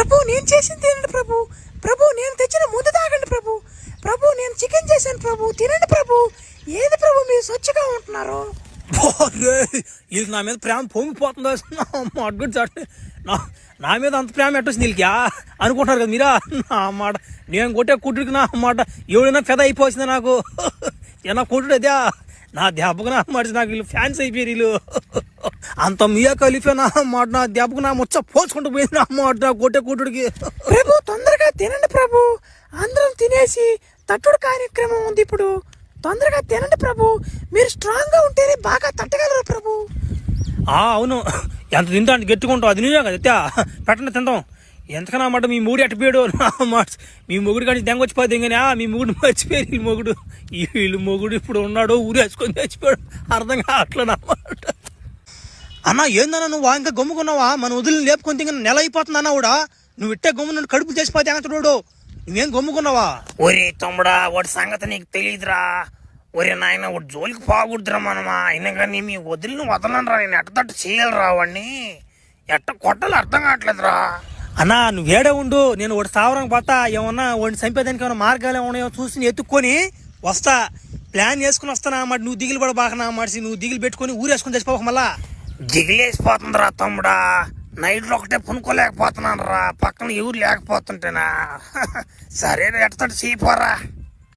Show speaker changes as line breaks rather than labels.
ప్రభు నేను చేసింది తినండి ప్రభు. ప్రభు నేను తెచ్చిన ముందు తాగండి ప్రభు. ప్రభు నేను చికెన్ చేశాను ప్రభు, తినండి ప్రభు. ఏది ప్రభు మీరు స్వచ్ఛగా ఉంటున్నారు?
వీళ్ళకి నా మీద ప్రేమ పొంగిపోతుందా అడ్గుడు సార్. నా మీద అంత ప్రేమ ఎట్టొచ్చింది వీళ్ళకి అనుకుంటున్నారు కదా మీరా. నా మాట నేను కొట్టే కుట్టుడికి నా మాట ఎవడైనా పెద్ద అయిపోతుంది నాకు. ఏనా కొట్టుడు అదే నా దెబ్బకు నా మాట నాకు వీళ్ళు ఫ్యాన్స్ అయిపోయారు వీళ్ళు. అంత మియా కలిఫే నా మాట నా దెబ్బకు నా ముచ్చ పోల్చుకుంటూ పోయింది నా మాట నా కొట్టే కుట్టుడికి.
ప్రభు తొందరగా తినండి ప్రభు. అందరం తినేసి తట్టుడు కార్యక్రమం ఉంది ఇప్పుడు. తొందరగా తినండి ప్రభు. మీరు స్ట్రాంగ్ గా ఉంటేనే బాగా తట్టగలరు ప్రభు.
అవును, ఎంత తింటా అంత గెట్టుకుంటావు. అది నిజం కదా పెట్టండి తింటాం. ఎంతకన్నా మాట మీ మూడు ఎట్టపోయాడు నా మాట. మీ మొగుడు కానీ దెంగొచ్చిపోతుంది కానీ మీ మొగుడు మర్చిపోయారు. వీళ్ళు మొగుడు వీళ్ళు మొగుడు ఇప్పుడు ఉన్నాడు ఊరేసుకొని చచ్చిపోయాడు. అర్థం కావట్లేదు అన్నమాట. అన్న ఏందన్నా నువ్వు ఇంకా గమ్ముకున్నావా? మన వదిలిని లేపుకొని తింగ నెల అయిపోతుంది అన్న కూడా. నువ్వు ఇట్టే గమ్మున కడుపు చేసిపోతే ఎంగతుడు నువ్వేం గమ్ముకున్నావా?
ఒరే తమ్ముడా వాడి సంగతి నీకు తెలియదురా. ఒరే నాయన వాడు జోలికి పోకూడదురా మనమా. అయినా కానీ మీ వదిలిని వదలనరా. నేను ఎట్టతట్టు చేయాలరా వాడిని. ఎట్ట కొట్టాలి అర్థం కావట్లేదురా.
అన్నా నువ్వు ఏడే ఉండు. నేను వాడు సావరం పోతా. ఏమన్నా వాడిని చంపేదానికి ఏమైనా మార్గాలు ఏమన్నాయో చూసి ఎత్తుక్కొని వస్తా. ప్లాన్ చేసుకుని వస్తానా అన్నమాట. నువ్వు దిగులు పడ బాగా అన్నమాట. నువ్వు దిగులు పెట్టుకొని ఊరేసుకొని చచ్చిపోక మళ్ళా.
దిగిలేసిపోతుందిరా తమ్ముడా. నైట్లో ఒకటే పునుకోలేకపోతున్నాను రా. పక్కన ఎవరు లేకపోతుంటేనా. సరే ఎట్టతట్టు చేయిపోరా.